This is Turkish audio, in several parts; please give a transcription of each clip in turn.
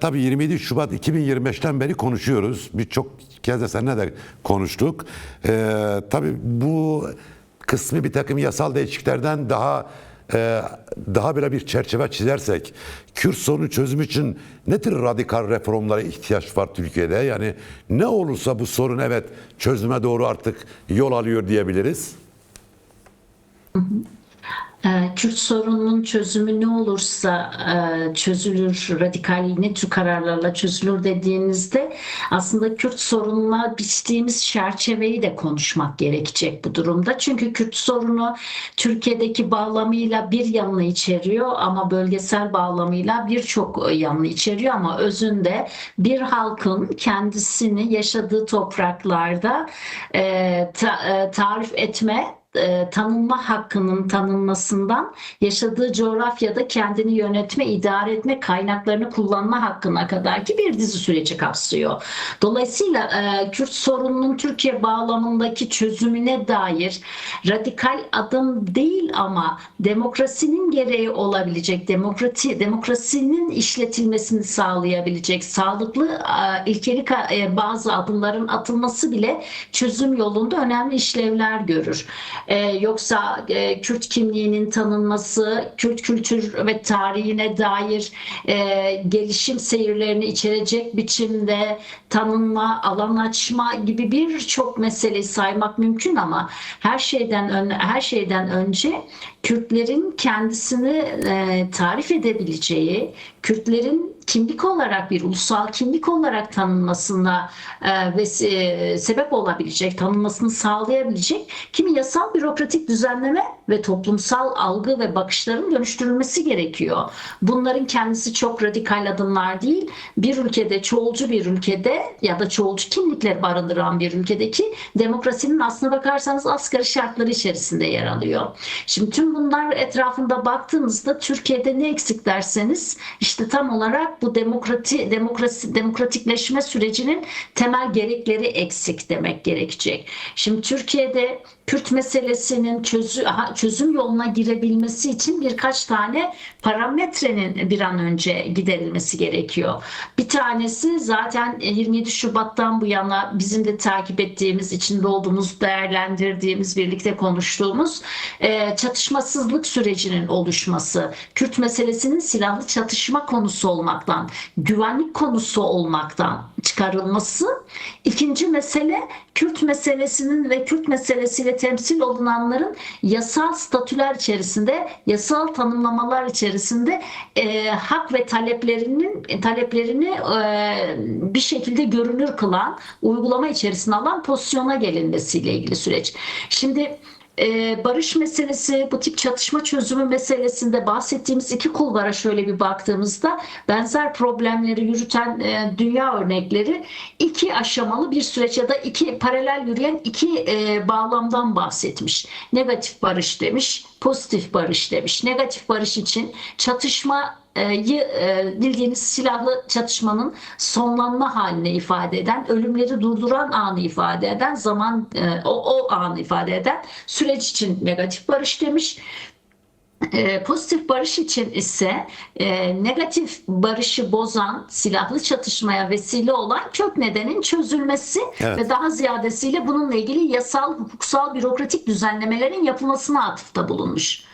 Tabii 27 Şubat 2025'ten beri konuşuyoruz. Birçok kez de seninle de konuştuk. Tabii bu kısmi bir takım yasal değişikliklerden daha böyle bir çerçeve çizersek, Kürt sorunu çözümü için ne tür radikal reformlara ihtiyaç var Türkiye'de? Yani ne olursa bu sorun evet çözüme doğru artık yol alıyor diyebiliriz. Kürt sorununun çözümü ne olursa çözülür, radikal ne tür kararlarla çözülür dediğinizde aslında Kürt sorununa biçtiğimiz çerçeveyi de konuşmak gerekecek bu durumda. Çünkü Kürt sorunu Türkiye'deki bağlamıyla bir yanını içeriyor ama bölgesel bağlamıyla birçok yanını içeriyor ama özünde bir halkın kendisini yaşadığı topraklarda tarif etme, tanınma hakkının tanınmasından yaşadığı coğrafyada kendini yönetme, idare etme, kaynaklarını kullanma hakkına kadar ki bir dizi süreci kapsıyor. Dolayısıyla Kürt sorununun Türkiye bağlamındaki çözümüne dair radikal adım değil ama demokrasinin gereği olabilecek, demokrasinin işletilmesini sağlayabilecek sağlıklı ilkeli bazı adımların atılması bile çözüm yolunda önemli işlevler görür. Yoksa Kürt kimliğinin tanınması, Kürt kültür ve tarihine dair gelişim seyirlerini içerecek biçimde tanınma, alan açma gibi birçok meseleyi saymak mümkün ama her şeyden önce Kürtlerin kendisini tarif edebileceği, Kürtlerin kimlik olarak bir ulusal kimlik olarak tanınmasına ve sebep olabilecek, tanınmasını sağlayabilecek kimi yasal bürokratik düzenleme ve toplumsal algı ve bakışların dönüştürülmesi gerekiyor. Bunların kendisi çok radikal adımlar değil. Bir ülkede, çoğulcu bir ülkede ya da çoğulcu kimlikleri barındıran bir ülkedeki demokrasinin aslına bakarsanız asgari şartları içerisinde yer alıyor. Şimdi tüm bunlar etrafında baktığınızda Türkiye'de ne eksik derseniz işte tam olarak bu demokratikleşme sürecinin temel gerekleri eksik demek gerekecek. Şimdi Türkiye'de Kürt meselesinin çözüm yoluna girebilmesi için birkaç tane parametrenin bir an önce giderilmesi gerekiyor. Bir tanesi zaten 27 Şubat'tan bu yana bizim de takip ettiğimiz, içinde olduğumuz, değerlendirdiğimiz, birlikte konuştuğumuz çatışmasızlık sürecinin oluşması. Kürt meselesinin silahlı çatışma konusu olmaktan, güvenlik konusu olmaktan çıkarılması. İkinci mesele Kürt meselesinin ve Kürt meselesiyle temsil olunanların yasal statüler içerisinde, yasal tanımlamalar içerisinde hak ve taleplerini bir şekilde görünür kılan, uygulama içerisine alan pozisyona gelinmesiyle ilgili süreç. Şimdi barış meselesi, bu tip çatışma çözümü meselesinde bahsettiğimiz iki kulvara şöyle bir baktığımızda benzer problemleri yürüten dünya örnekleri iki aşamalı bir süreç ya da iki paralel yürüyen iki bağlamdan bahsetmiş. Negatif barış demiş, pozitif barış demiş. Negatif barış için çatışma bildiğiniz silahlı çatışmanın sonlanma haline ifade eden, ölümleri durduran anı ifade eden, o anı ifade eden süreç için negatif barış demiş. Pozitif barış için ise negatif barışı bozan, silahlı çatışmaya vesile olan kök nedenin çözülmesi ve daha ziyadesiyle bununla ilgili yasal, hukuksal, bürokratik düzenlemelerin yapılmasına atıfta bulunmuş.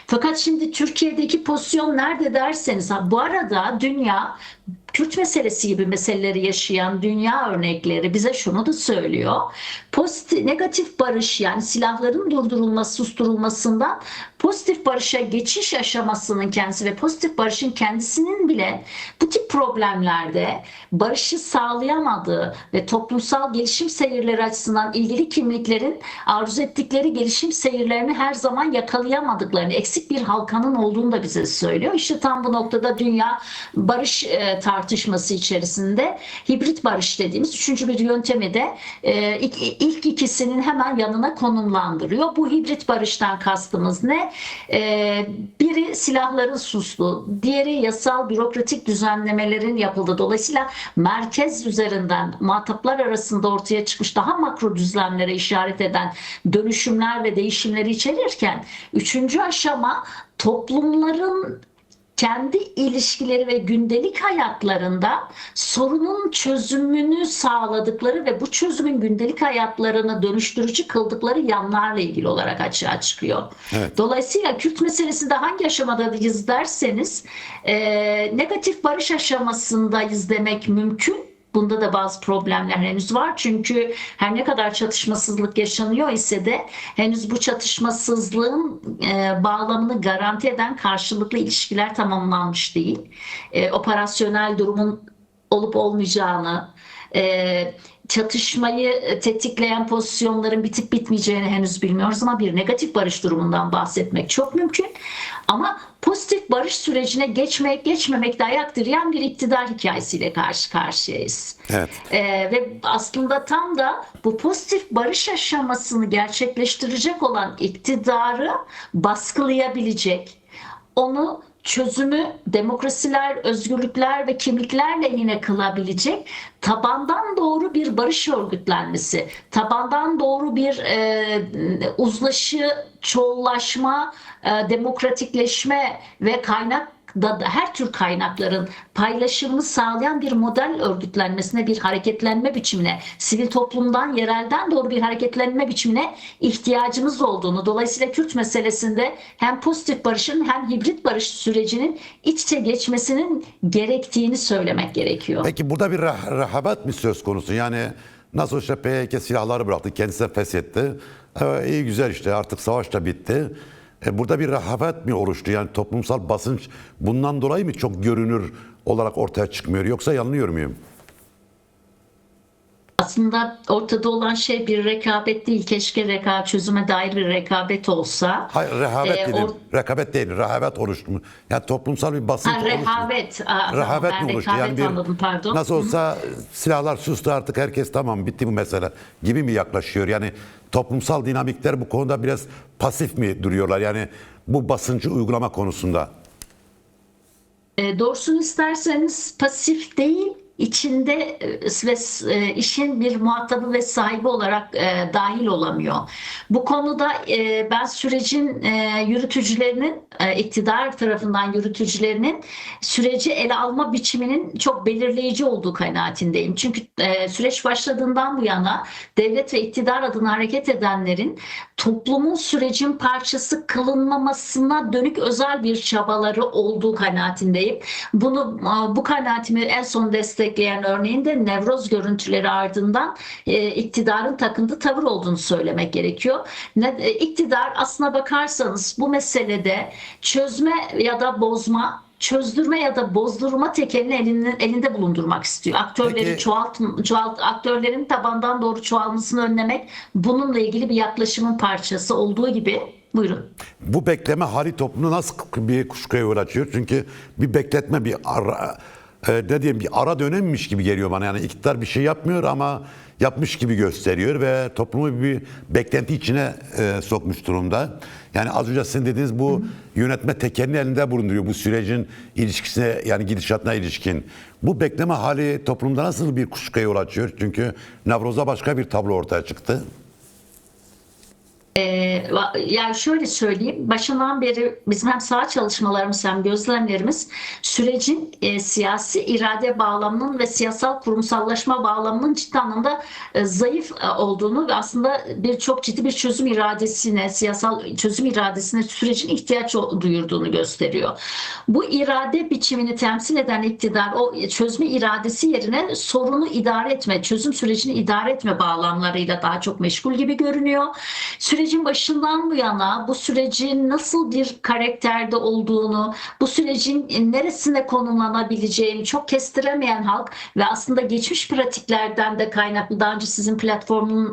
Fakat şimdi Türkiye'deki pozisyon nerede derseniz, bu arada dünya Kürt meselesi gibi meseleleri yaşayan dünya örnekleri bize şunu da söylüyor. Negatif barış, yani silahların durdurulması, susturulmasından pozitif barışa geçiş aşamasının kendisi ve pozitif barışın kendisinin bile bu tip problemlerde barışı sağlayamadığı ve toplumsal gelişim seyirleri açısından ilgili kimliklerin arzu ettikleri gelişim seyirlerini her zaman yakalayamadıklarını, eksik bir halkanın olduğunu da bize söylüyor. İşte tam bu noktada dünya barış tartışması içerisinde hibrit barış dediğimiz üçüncü bir yöntemi de ilk ikisinin hemen yanına konumlandırıyor. Bu hibrit barıştan kastımız ne? Biri silahların suslu, diğeri yasal bürokratik düzenlemelerin yapıldığı. Dolayısıyla merkez üzerinden muhataplar arasında ortaya çıkmış daha makro düzlemlere işaret eden dönüşümler ve değişimleri içerirken üçüncü aşama toplumların kendi ilişkileri ve gündelik hayatlarında sorunun çözümünü sağladıkları ve bu çözümün gündelik hayatlarını dönüştürücü kıldıkları yanlarla ilgili olarak açığa çıkıyor. Evet. Dolayısıyla Kürt meselesinde hangi aşamadayız derseniz negatif barış aşamasındayız demek mümkün. Bunda da bazı problemler henüz var. Çünkü her ne kadar çatışmasızlık yaşanıyor ise de henüz bu çatışmasızlığın bağlamını garanti eden karşılıklı ilişkiler tamamlanmış değil. Operasyonel durumun olup olmayacağını, çatışmayı tetikleyen pozisyonların bitip bitmeyeceğini henüz bilmiyoruz ama bir negatif barış durumundan bahsetmek çok mümkün. Ama pozitif barış sürecine geçmek geçmemekte ayak direyen bir iktidar hikayesiyle karşı karşıyayız. Evet. Ve aslında tam da bu pozitif barış aşamasını gerçekleştirecek olan iktidarı baskılayabilecek, onu çözümü demokrasiler, özgürlükler ve kimlikler lehine kılabilecek tabandan doğru bir barış örgütlenmesi, tabandan doğru bir uzlaşı, çoğullaşma, demokratikleşme ve her tür kaynakların paylaşımını sağlayan bir model örgütlenmesine, bir hareketlenme biçimine, sivil toplumdan, yerelden doğru bir hareketlenme biçimine ihtiyacımız olduğunu, dolayısıyla Kürt meselesinde hem pozitif barışın hem hibrit barış sürecinin iç içe geçmesinin gerektiğini söylemek gerekiyor. Peki burada bir rehavet mi söz konusu? Yani nasıl işte PKK silahları bıraktı, kendisi de feshetti. İyi güzel işte artık savaş da bitti. Burada bir rehavet mi oluştu? Yani toplumsal basınç bundan dolayı mı çok görünür olarak ortaya çıkmıyor? Yoksa yanılıyor muyum? Aslında ortada olan şey bir rekabet değil. Keşke çözüme dair bir rekabet olsa. Hayır, rehavet dedim. Rekabet değil, rehavet oluştu mu? Yani toplumsal bir basınç oluştu. Rehavet. Rehavet Ben mi oluştu? rekabet anladım, pardon. Nasıl olsa silahlar sustu artık herkes tamam bitti bu mesele gibi mi yaklaşıyor? Yani toplumsal dinamikler bu konuda biraz pasif mi duruyorlar? Yani bu basıncı uygulama konusunda. Doğrusunu isterseniz pasif değil, içinde ve işin bir muhatabı ve sahibi olarak dahil olamıyor. Bu konuda ben sürecin yürütücülerinin, iktidar tarafından yürütücülerinin süreci ele alma biçiminin çok belirleyici olduğu kanaatindeyim. Çünkü süreç başladığından bu yana devlet ve iktidar adına hareket edenlerin toplumun sürecin parçası kılınmamasına dönük özel bir çabaları olduğu kanaatindeyim. Bu kanaatimi en son destekleyen örneğin de Nevroz görüntüleri ardından iktidarın takıntılı tavır olduğunu söylemek gerekiyor. İktidar aslına bakarsanız bu meselede çözme ya da bozma, çözdürme ya da bozdurma tekelini elinde bulundurmak istiyor. Peki, Aktörlerin tabandan doğru çoğalmasını önlemek bununla ilgili bir yaklaşımın parçası olduğu gibi. Buyurun. bu bekleme hali toplumu nasıl bir kuşkuya yol açıyor? Çünkü bir bekletme, bir ara dönemmiş gibi geliyor bana. Yani iktidar bir şey yapmıyor ama yapmış gibi gösteriyor ve toplumu bir beklenti içine sokmuş durumda. Yani az önce sizin dediğiniz bu yönetme tekelini elinde bulunduruyor bu sürecin ilişkisine, yani gidişatına ilişkin. Bu bekleme hali toplumda nasıl bir kuşkuya yol açıyor? Çünkü Nevroz'da başka bir tablo ortaya çıktı. Yani şöyle söyleyeyim, başından beri bizim hem saha çalışmalarımız hem gözlemlerimiz sürecin siyasi irade bağlamının ve siyasal kurumsallaşma bağlamının ciddi anlamda zayıf olduğunu ve aslında çok ciddi bir çözüm iradesine, siyasal çözüm iradesine sürecin ihtiyaç duyurduğunu gösteriyor. Bu irade biçimini temsil eden iktidar o çözme iradesi yerine sorunu idare etme, çözüm sürecini idare etme bağlamlarıyla daha çok meşgul gibi görünüyor. Sürecin başından bu yana bu sürecin nasıl bir karakterde olduğunu, bu sürecin neresine konumlanabileceğini çok kestiremeyen halk ve aslında geçmiş pratiklerden de kaynaklı, daha önce sizin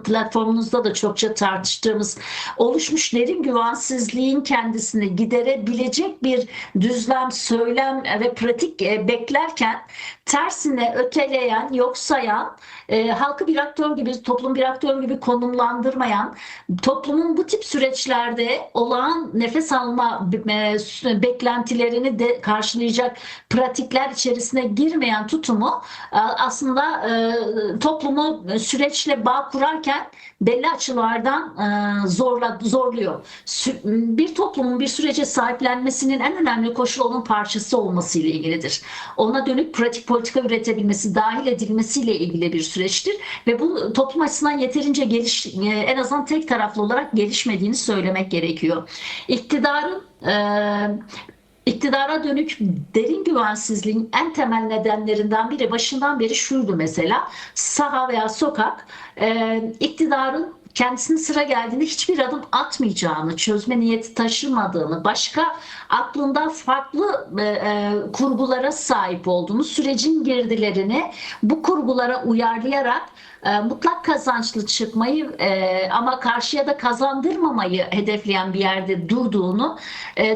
platformunuzda da çokça tartıştığımız oluşmuş derin güvensizliğin kendisini giderebilecek bir düzlem, söylem ve pratik beklerken tersine öteleyen, yok sayan, halkı bir aktör gibi, toplum bir aktör gibi konumlandırmayan, toplumun toplumun bu tip süreçlerde olağan nefes alma beklentilerini de karşılayacak pratikler içerisine girmeyen tutumu aslında toplumu süreçle bağ kurarken belli açılardan zorluyor. Bir toplumun bir sürece sahiplenmesinin en önemli koşulu onun parçası olması ile ilgilidir. Ona dönük pratik politika üretebilmesi, dahil edilmesiyle ilgili bir süreçtir ve bu toplum açısından yeterince en azından tek taraflı olarak gelişmediğini söylemek gerekiyor. İktidara dönük derin güvensizliğin en temel nedenlerinden biri başından beri şuydu mesela: saha veya sokak iktidarın kendisinin sıra geldiğinde hiçbir adım atmayacağını, çözme niyeti taşımadığını, başka aklında farklı kurgulara sahip olduğunu, sürecin girdilerini bu kurgulara uyarlayarak mutlak kazançlı çıkmayı ama karşıya da kazandırmamayı hedefleyen bir yerde durduğunu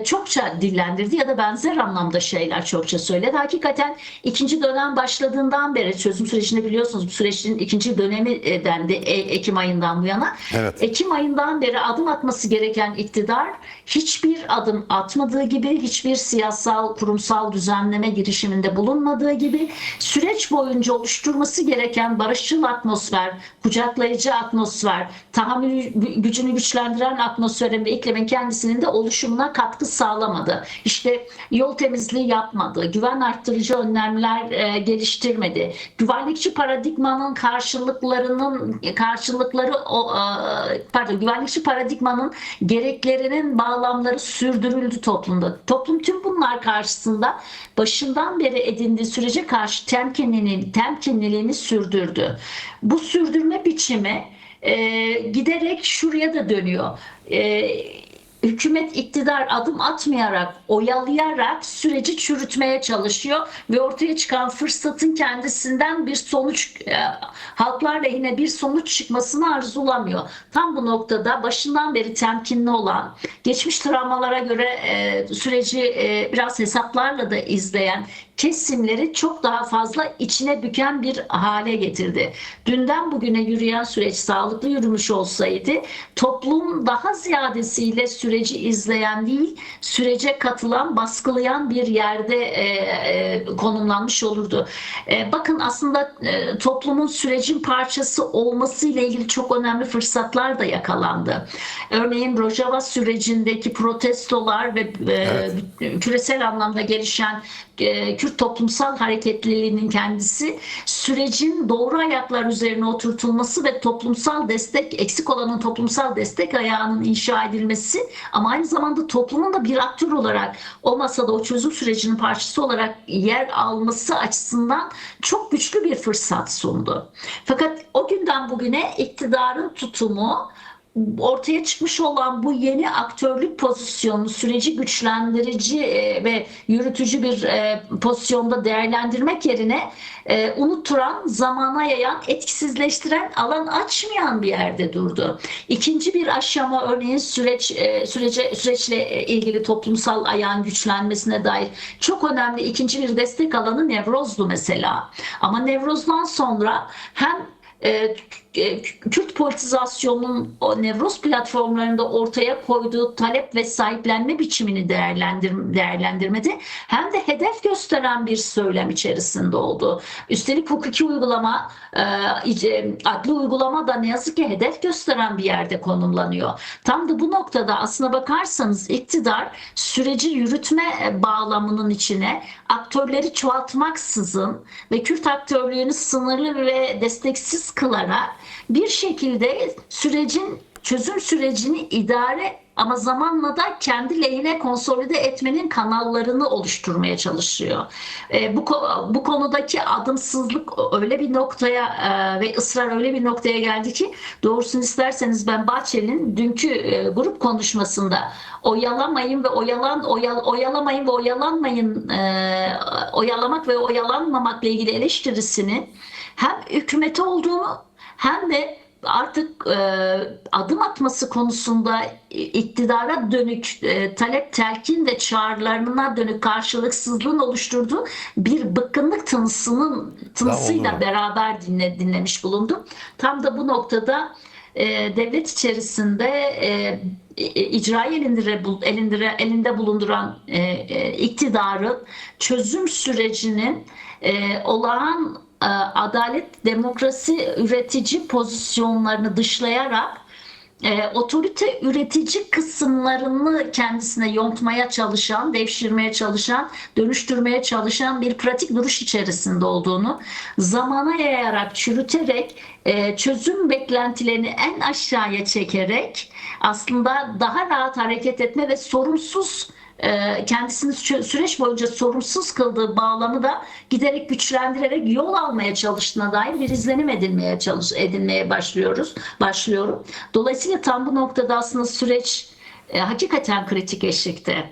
çokça dillendirdi ya da benzer anlamda şeyler çokça söyledi. Hakikaten ikinci dönem başladığından beri çözüm sürecini biliyorsunuz, bu sürecin ikinci dönemi dendi Ekim ayından bu yana. Evet. Ekim ayından beri adım atması gereken iktidar hiçbir adım atmadığı gibi, hiçbir siyasal, kurumsal düzenleme girişiminde bulunmadığı gibi, süreç boyunca oluşturması gereken barışçıl atmosfer, kucaklayıcı atmosfer, tahammül gücünü güçlendiren atmosferin ve iklimin kendisinin de oluşumuna katkı sağlamadı. İşte yol temizliği yapmadı, güven arttırıcı önlemler geliştirmedi, güvenlikçi paradigmanın güvenlikçi paradigmanın gereklerinin bağlamları sürdürüldü toplumda. Toplum tüm bunlar karşısında başından beri edindiği sürece karşı temkinliliğini sürdürdü. Bu sürdürme biçimi giderek şuraya da dönüyor. Hükümet, iktidar adım atmayarak, oyalayarak süreci çürütmeye çalışıyor ve ortaya çıkan fırsatın kendisinden bir sonuç, halklar lehine bir sonuç çıkmasını arzulamıyor. Tam bu noktada başından beri temkinli olan, geçmiş travmalara göre süreci biraz hesaplarla da izleyen kesimleri çok daha fazla içine büken bir hale getirdi. Dünden bugüne yürüyen süreç sağlıklı yürümüş olsaydı toplum daha ziyadesiyle süreci izleyen değil, sürece katılan, baskılayan bir yerde konumlanmış olurdu. Bakın aslında toplumun sürecin parçası olması ile ilgili çok önemli fırsatlar da yakalandı. Örneğin Rojava sürecindeki protestolar ve küresel anlamda gelişen Kürt toplumsal hareketliliğinin kendisi sürecin doğru ayaklar üzerine oturtulması ve toplumsal destek, eksik olanın toplumsal destek ayağının inşa edilmesi ama aynı zamanda toplumun da bir aktör olarak o masada, o çözüm sürecinin parçası olarak yer alması açısından çok güçlü bir fırsat sundu. Fakat o günden bugüne iktidarın tutumu ortaya çıkmış olan bu yeni aktörlük pozisyonu süreci güçlendirici ve yürütücü bir pozisyonda değerlendirmek yerine unutturan, zamana yayan, etkisizleştiren, alan açmayan bir yerde durdu. İkinci bir aşama örneğin süreçle ilgili toplumsal ayağın güçlenmesine dair çok önemli ikinci bir destek alanı Nevroz'du mesela. Ama Nevroz'dan sonra hem Kürt politizasyonunun o Nevroz platformlarında ortaya koyduğu talep ve sahiplenme biçimini değerlendirmedi. Hem de hedef gösteren bir söylem içerisinde oldu. Üstelik hukuki uygulama, adli uygulama da ne yazık ki hedef gösteren bir yerde konumlanıyor. Tam da bu noktada aslına bakarsanız iktidar süreci yürütme bağlamının içine aktörleri çoğaltmaksızın ve Kürt aktörlüğünü sınırlı ve desteksiz kılarak bir şekilde çözüm sürecini idare ama zamanla da kendi lehine konsolide etmenin kanallarını oluşturmaya çalışıyor. Bu konudaki adımsızlık öyle bir noktaya ve ısrar öyle bir noktaya geldi ki doğrusunu isterseniz ben Bahçeli'nin dünkü grup konuşmasında oyalamayın ve oyalamak ve oyalanmamakla ilgili eleştirisinin hem hükümeti olduğunu hem de artık adım atması konusunda iktidara dönük talep, telkin ve çağrılarına dönük karşılıksızlığın oluşturduğu bir bıkkınlık tınısıyla beraber dinlemiş bulundum. Tam da bu noktada devlet içerisinde icraî elinde bulunduran iktidarın çözüm sürecinin olağan adalet, demokrasi üretici pozisyonlarını dışlayarak otorite üretici kısımlarını kendisine yontmaya çalışan, devşirmeye çalışan, dönüştürmeye çalışan bir pratik duruş içerisinde olduğunu, zamana yayarak, çürüterek, çözüm beklentilerini en aşağıya çekerek aslında daha rahat hareket etme ve sorumsuz, kendisini süreç boyunca sorumsuz kıldığı bağlamı da giderek güçlendirerek yol almaya çalıştığına dair bir izlenim edinmeye başlıyorum. Dolayısıyla tam bu noktada aslında süreç hakikaten kritik eşikte.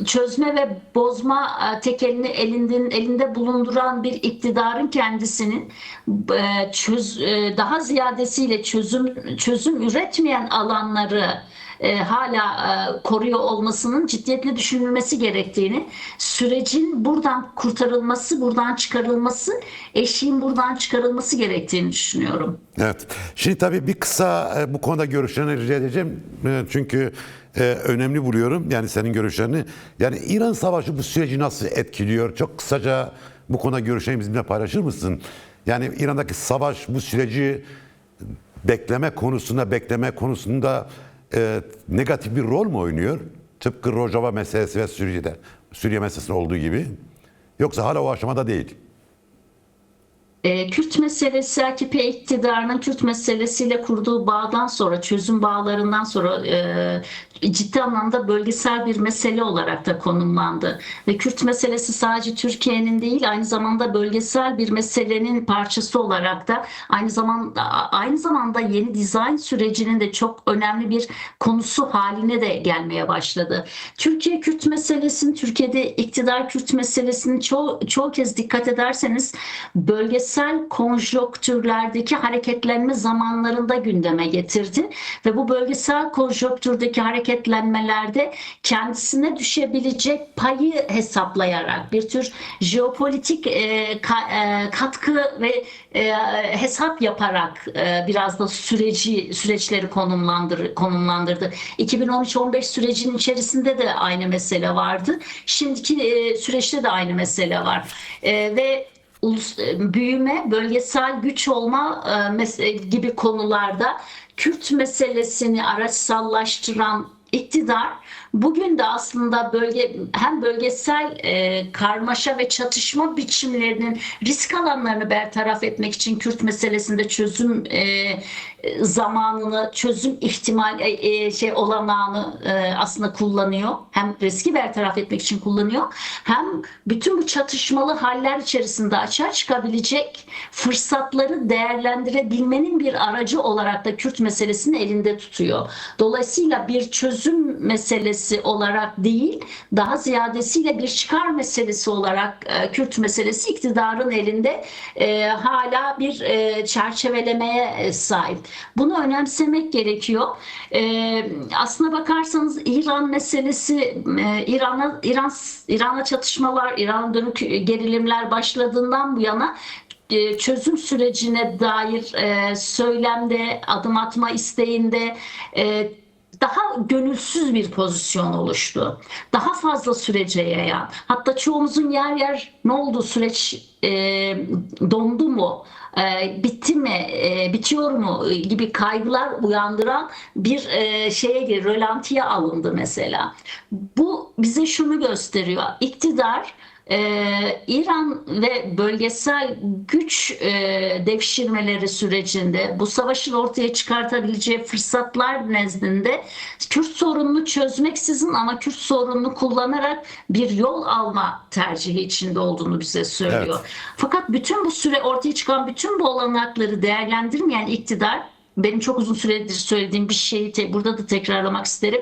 Çözme ve bozma tekelini elinde bulunduran bir iktidarın kendisinin daha ziyadesiyle çözüm üretmeyen alanları hala koruyor olmasının ciddiyetle düşünülmesi gerektiğini, sürecin buradan kurtarılması, buradan çıkarılması, eşiğin buradan çıkarılması gerektiğini düşünüyorum. Evet. Şimdi tabii bir kısa bu konuda görüşlerini rica edeceğim. Çünkü önemli buluyorum. Yani senin görüşlerini. Yani İran Savaşı bu süreci nasıl etkiliyor? Çok kısaca bu konuda görüşlerini bizimle paylaşır mısın? Yani İran'daki savaş bu süreci bekleme konusunda negatif bir rol mu oynuyor? Tıpkı Rojava meselesi ve Suriye meselesi olduğu gibi. Yoksa hala o aşamada değil. Kürt meselesi, AKP iktidarının Kürt meselesiyle kurduğu bağdan sonra, çözüm bağlarından sonra ciddi anlamda bölgesel bir mesele olarak da konumlandı. Ve Kürt meselesi sadece Türkiye'nin değil, aynı zamanda bölgesel bir meselenin parçası olarak da aynı zamanda yeni dizayn sürecinin de çok önemli bir konusu haline de gelmeye başladı. Türkiye Kürt meselesini, Türkiye'de iktidar Kürt meselesini çoğu kez dikkat ederseniz bölgesel konjonktürlerdeki hareketlenme zamanlarında gündeme getirdi ve bu bölgesel konjonktürdeki hareketlenmelerde kendisine düşebilecek payı hesaplayarak bir tür jeopolitik katkı ve hesap yaparak biraz da süreçleri konumlandırdı. 2013-15 sürecinin içerisinde de aynı mesele vardı. Şimdiki süreçte de aynı mesele var. Ve büyüme, bölgesel güç olma gibi konularda Kürt meselesini araçsallaştıran iktidar bugün de aslında hem bölgesel karmaşa ve çatışma biçimlerinin risk alanlarını bertaraf etmek için Kürt meselesinde çözüm zamanını, çözüm olanağını aslında kullanıyor. Hem riski bertaraf etmek için kullanıyor. Hem bütün bu çatışmalı haller içerisinde açığa çıkabilecek fırsatları değerlendirebilmenin bir aracı olarak da Kürt meselesini elinde tutuyor. Dolayısıyla bir çözüm meselesi olarak değil, daha ziyadesiyle bir çıkar meselesi olarak Kürt meselesi iktidarın elinde hala bir çerçevelemeye sahip. Bunu önemsemek gerekiyor. Aslına bakarsanız İran meselesi, İran'la çatışmalar, İran'a dönük gerilimler başladığından bu yana çözüm sürecine dair söylemde, adım atma isteğinde daha gönülsüz bir pozisyon oluştu. Daha fazla sürece yayan. Hatta çoğumuzun yer yer ne oldu, süreç dondu mu, bitti mi, bitiyor mu gibi kaygılar uyandıran bir rölantiye alındı mesela. Bu bize şunu gösteriyor. İktidar İran ve bölgesel güç devşirmeleri sürecinde bu savaşın ortaya çıkartabileceği fırsatlar nezdinde Kürt sorununu çözmeksizin ama Kürt sorununu kullanarak bir yol alma tercihi içinde olduğunu bize söylüyor. Evet. Fakat bütün bu ortaya çıkan bütün bu olanakları değerlendirmeyen iktidar, benim çok uzun süredir söylediğim bir şeyi burada da tekrarlamak isterim.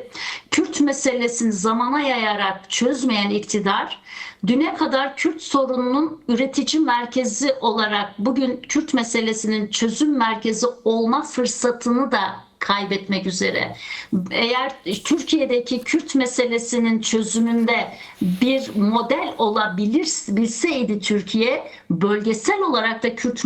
Kürt meselesini zamana yayarak çözmeyen iktidar, düne kadar Kürt sorununun üretici merkezi olarak bugün Kürt meselesinin çözüm merkezi olma fırsatını da kaybetmek üzere. Eğer Türkiye'deki Kürt meselesinin çözümünde bir model bilseydi Türkiye, bölgesel olarak da Kürt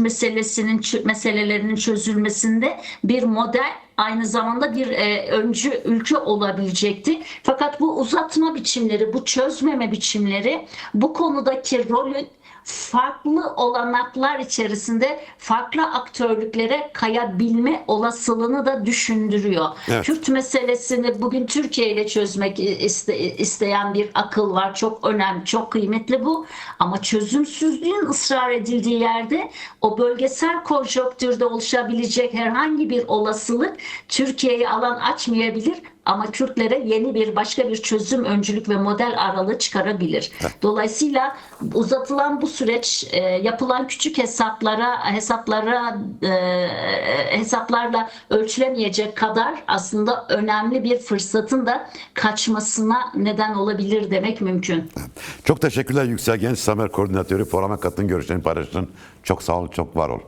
meselelerinin çözülmesinde bir model, aynı zamanda bir öncü ülke olabilecekti. Fakat bu uzatma biçimleri, bu çözmeme biçimleri bu konudaki rolün farklı olanaklar içerisinde farklı aktörlüklere kayabilme olasılığını da düşündürüyor. Evet. Kürt meselesini bugün Türkiye ile çözmek isteyen bir akıl var. Çok önemli, çok kıymetli bu. Ama çözümsüzlüğün ısrar edildiği yerde o bölgesel konjonktürde oluşabilecek herhangi bir olasılık Türkiye'ye alan açmayabilir. Ama Kürtlere başka bir çözüm, öncülük ve model aralığı çıkarabilir. Dolayısıyla uzatılan bu süreç yapılan küçük hesaplarla ölçülemeyecek kadar aslında önemli bir fırsatın da kaçmasına neden olabilir demek mümkün. Çok teşekkürler Yüksel Genç, Samer Koordinatörü. Programa katıldın, görüşlerini paylaştın. Çok sağ ol, çok var ol.